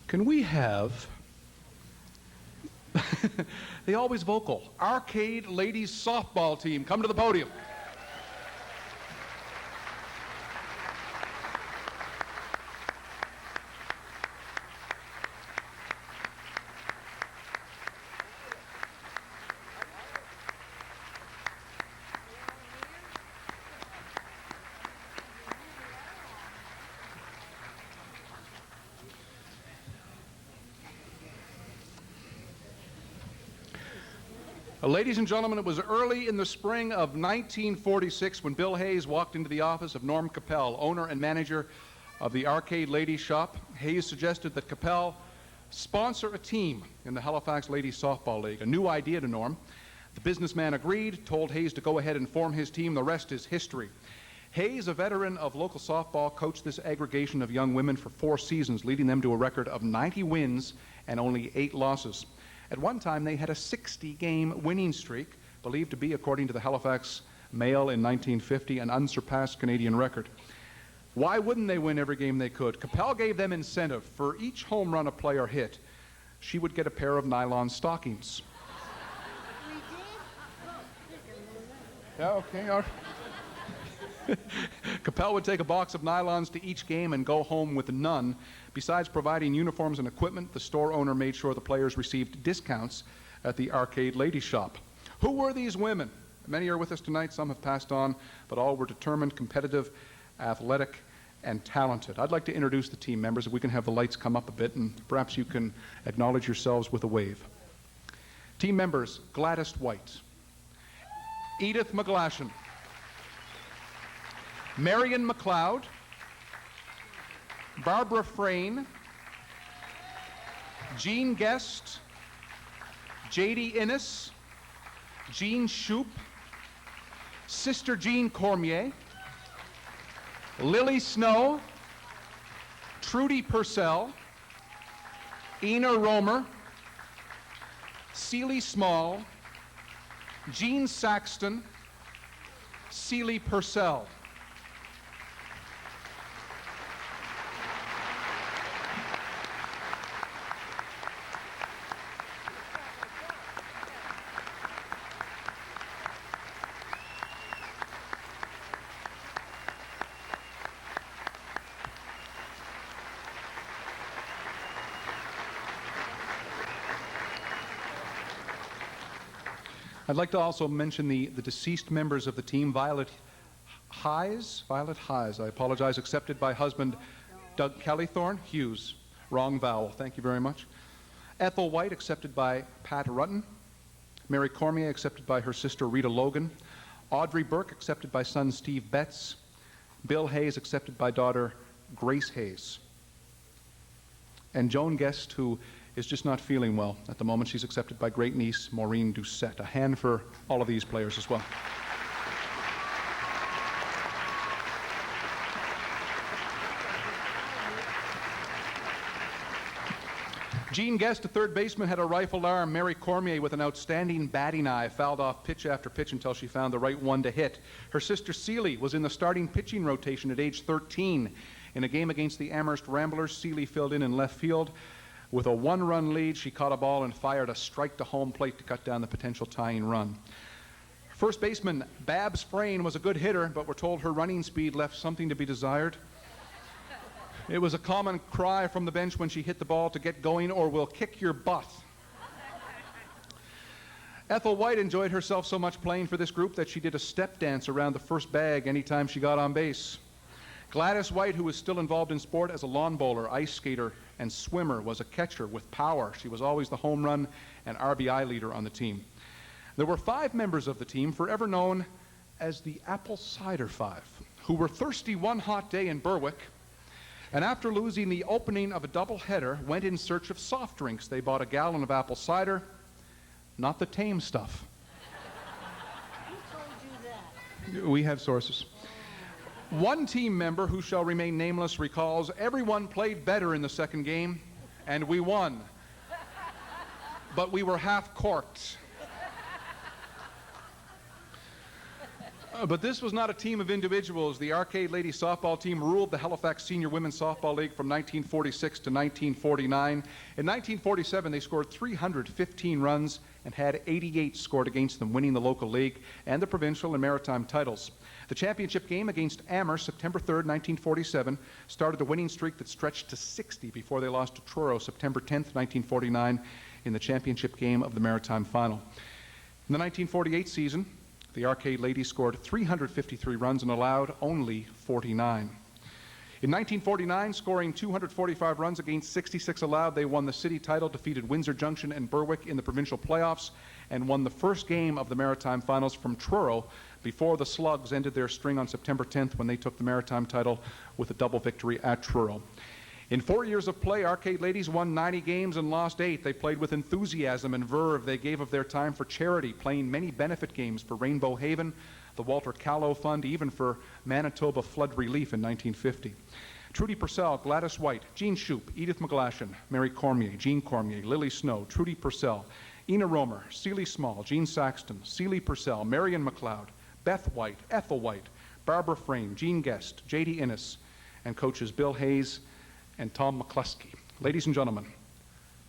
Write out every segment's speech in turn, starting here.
Can we have the always vocal Arcade Ladies Softball team come to the podium? Ladies and gentlemen, it was early in the spring of 1946 when Bill Hayes walked into the office of Norm Capel, owner and manager of the Arcade Ladies Shop. Hayes suggested that Capel sponsor a team in the Halifax Ladies Softball League, a new idea to Norm. The businessman agreed, told Hayes to go ahead and form his team. The rest is history. Hayes, a veteran of local softball, coached this aggregation of young women for 4 seasons, leading them to a record of 90 wins and only 8 losses. At one time, they had a 60-game winning streak, believed to be, according to the Halifax Mail in 1950, an unsurpassed Canadian record. Why wouldn't they win every game they could? Capel gave them incentive. For each home run a player hit, she would get a pair of nylon stockings. Yeah, okay. All right. Capel would take a box of nylons to each game and go home with none. Besides providing uniforms and equipment, the store owner made sure the players received discounts at the Arcade Ladies Shop. Who were these women? Many are with us tonight, some have passed on, but all were determined, competitive, athletic, and talented. I'd like to introduce the team members. If we can have the lights come up a bit, and perhaps you can acknowledge yourselves with a wave. Team members: Gladys White, Edith MacGlashen, Marion MacLeod, Barbara Frain, Jean Guest, Jadie Innes, Jean Shupe, Sister Jean Cormier, Lily Snow, Trudy Purcell, Ina Roemer, Celie Small, Jean Saxton, Celie Purcell. I'd like to also mention the deceased members of the team. Violet Hughes, I apologize, accepted by husband Doug Kellythorne. Hughes, wrong vowel, thank you very much. Ethel White, accepted by Pat Rutten. Mary Cormier, accepted by her sister Rita Logan. Audrey Burke, accepted by son Steve Betts. Bill Hayes, accepted by daughter Grace Hayes. And Joan Guest, who is just not feeling well at the moment. She's accepted by great niece Maureen Doucette. A hand for all of these players as well. Jean Guest, a third baseman, had a rifled arm. Mary Cormier, with an outstanding batting eye, fouled off pitch after pitch until she found the right one to hit. Her sister Celie was in the starting pitching rotation at age 13. In a game against the Amherst Ramblers, Celie filled in left field. With a 1-run lead, she caught a ball and fired a strike to home plate to cut down the potential tying run. First baseman Babs Frain was a good hitter, but we're told her running speed left something to be desired. It was a common cry from the bench when she hit the ball to get going or we'll kick your butt. Ethel White enjoyed herself so much playing for this group that she did a step dance around the first bag anytime she got on base. Gladys White, who was still involved in sport as a lawn bowler, ice skater, and swimmer, was a catcher with power. She was always the home run and RBI leader on the team. There were 5 members of the team, forever known as the Apple Cider Five, who were thirsty one hot day in Berwick, and after losing the opening of a doubleheader, went in search of soft drinks. They bought a gallon of apple cider, not the tame stuff. Who told you that? We have sources. One team member, who shall remain nameless, recalls, everyone played better in the second game, and we won. But we were half corked. But this was not a team of individuals. The Arcade Ladies softball team ruled the Halifax Senior Women's Softball League from 1946 to 1949. In 1947, they scored 315 runs and had 88 scored against them, winning the local league and the provincial and maritime titles. The championship game against Amherst, September 3rd, 1947, started a winning streak that stretched to 60 before they lost to Truro, September 10th, 1949, in the championship game of the Maritime final. In the 1948 season, the Arcade Ladies scored 353 runs and allowed only 49. In 1949, scoring 245 runs against 66 allowed, they won the city title, defeated Windsor Junction and Berwick in the provincial playoffs, and won the first game of the Maritime finals from Truro before the Slugs ended their string on September 10th when they took the Maritime title with a double victory at Truro. In 4 years of play, Arcade Ladies won 90 games and lost 8. They played with enthusiasm and verve. They gave of their time for charity, playing many benefit games for Rainbow Haven, the Walter Callow Fund, even for Manitoba Flood Relief in 1950. Trudy Purcell, Gladys White, Jean Shupe, Edith MacGlashen, Mary Cormier, Jean Cormier, Lily Snow, Trudy Purcell, Ina Roemer, Celie Small, Jean Saxton, Celie Purcell, Marion MacLeod, Beth White, Ethel White, Barbara Frain, Jean Guest, Jadie Innes, and coaches Bill Hayes and Tom McCluskey. Ladies and gentlemen,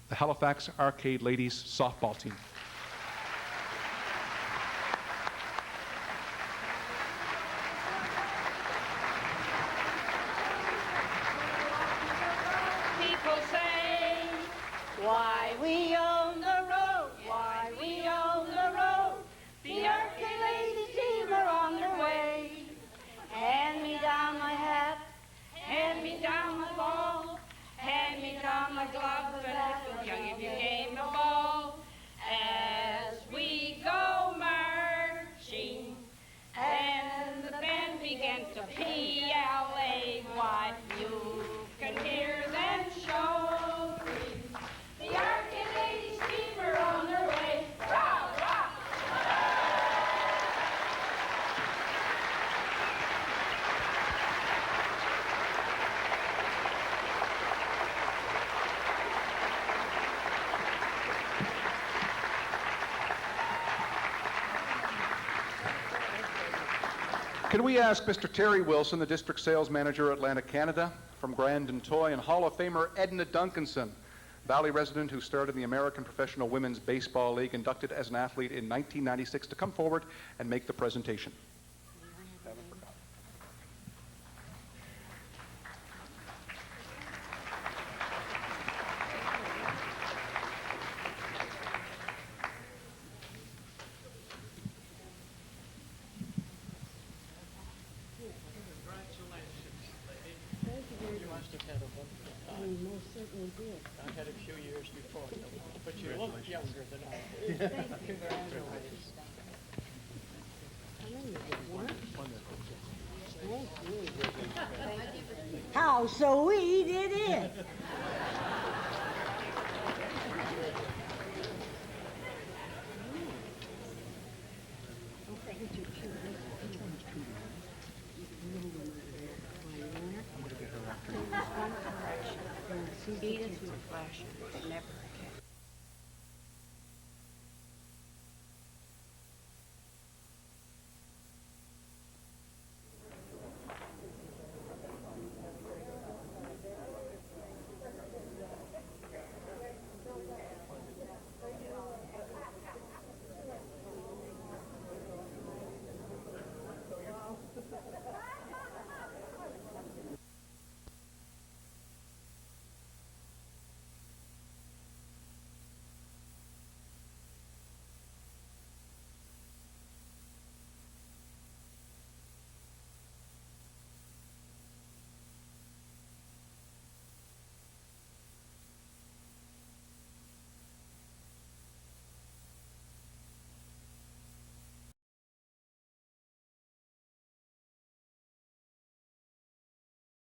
the Halifax Arcade Ladies softball team. People say, why we own the road, why we own the road. The Arcade Ladies team are on their way. Hand me down my hat, hand me down my ball, hand me down my gloves, and I will give you game of ball. As we go marching, and the band begins to P-L-A, why you can hear them shouting. The Arcade Ladies team are on their way. Rah, rah! Can we ask Mr. Terry Wilson, the District Sales Manager, Atlantic Canada, from Grandin Toy, and Hall of Famer Edna Duncanson, Valley resident who started the American Professional Women's Baseball League, inducted as an athlete in 1996, to come forward and make the presentation. Most certainly did. I had a few years before, but you look younger than I did. Congratulations. How sweet it is. Edith MacGlashen never